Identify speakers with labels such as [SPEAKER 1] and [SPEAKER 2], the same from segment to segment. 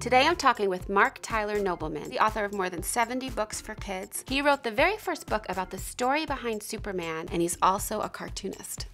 [SPEAKER 1] Today I'm talking with Marc Tyler Nobleman, the author of more than 70 books for kids. He wrote the very first book about the story behind Superman, and he's also a cartoonist.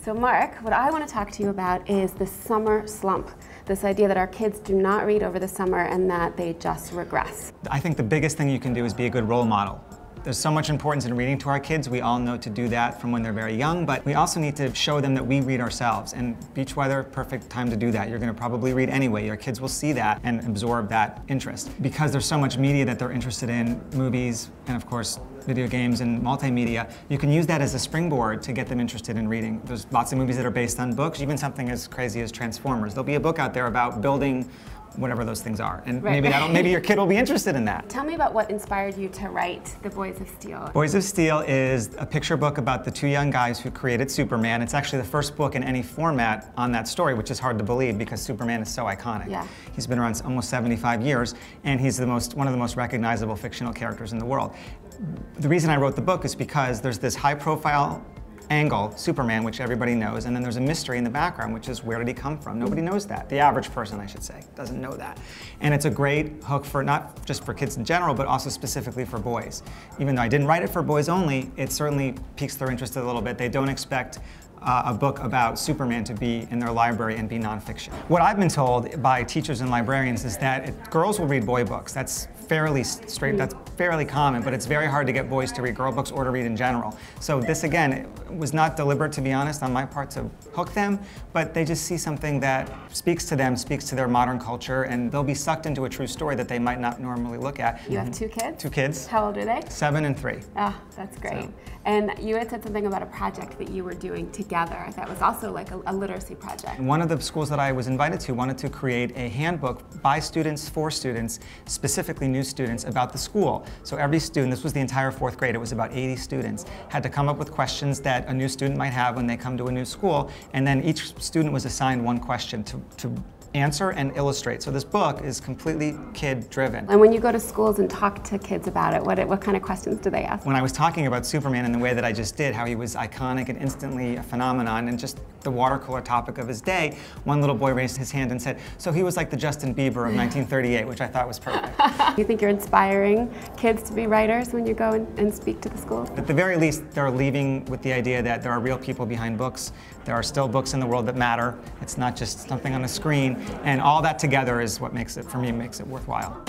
[SPEAKER 1] So Marc, what I want to talk to you about is the summer slump. This idea that our kids do not read over the summer and that they just regress.
[SPEAKER 2] I think the biggest thing you can do is be a good role model. There's so much importance in reading to our kids. We all know to do that from when they're very young, but we also need to show them that we read ourselves. And beach weather, perfect time to do that. You're going to probably read anyway. Your kids will see that and absorb that interest. Because there's so much media that they're interested in, movies, and of course, video games and multimedia, you can use that as a springboard to get them interested in reading. There's lots of movies that are based on books, even something as crazy as Transformers. There'll be a book out there about building whatever those things are. And maybe your kid will be interested in that.
[SPEAKER 1] Tell me about what inspired you to write The Boys of Steel.
[SPEAKER 2] Boys of Steel is a picture book about the two young guys who created Superman. It's actually the first book in any format on that story, which is hard to believe because Superman is so iconic.
[SPEAKER 1] Yeah.
[SPEAKER 2] He's been around almost 75 years, and he's one of the most recognizable fictional characters in the world. The reason I wrote the book is because there's this high-profile angle, Superman, which everybody knows, and then there's a mystery in the background, which is where did he come from? Nobody knows that. The average person, I should say, doesn't know that. And it's a great hook for not just for kids in general, but also specifically for boys. Even though I didn't write it for boys only, it certainly piques their interest a little bit. They don't expect a book about Superman to be in their library and be nonfiction. What I've been told by teachers and librarians is that girls will read boy books. That's fairly straight, that's fairly common, but it's very hard to get boys to read girl books or to read in general. So this, again, was not deliberate, to be honest, on my part to hook them, but they just see something that speaks to them, speaks to their modern culture, and they'll be sucked into a true story that they might not normally look at.
[SPEAKER 1] You have two kids?
[SPEAKER 2] Two kids.
[SPEAKER 1] How old are they?
[SPEAKER 2] 7 and 3.
[SPEAKER 1] Ah, that's great. So. And you had said something about a project that you were doing together that was also like a literacy project.
[SPEAKER 2] One of the schools that I was invited to wanted to create a handbook by students, for students, specifically new students, about the school. So every student, this was the entire 4th grade, it was about 80 students, had to come up with questions that a new student might have when they come to a new school, and then each student was assigned one question to answer and illustrate. So this book is completely kid-driven.
[SPEAKER 1] And when you go to schools and talk to kids about it, what kind of questions do they ask?
[SPEAKER 2] When I was talking about Superman in the way that I just did, how he was iconic and instantly a phenomenon and just the water cooler topic of his day, one little boy raised his hand and said, so he was like the Justin Bieber of 1938, which I thought was perfect.
[SPEAKER 1] You think you're inspiring kids to be writers when you go and speak to the schools?
[SPEAKER 2] At the very least, they're leaving with the idea that there are real people behind books. There are still books in the world that matter. It's not just something on a screen. And all that together is what makes it, for me, makes it worthwhile.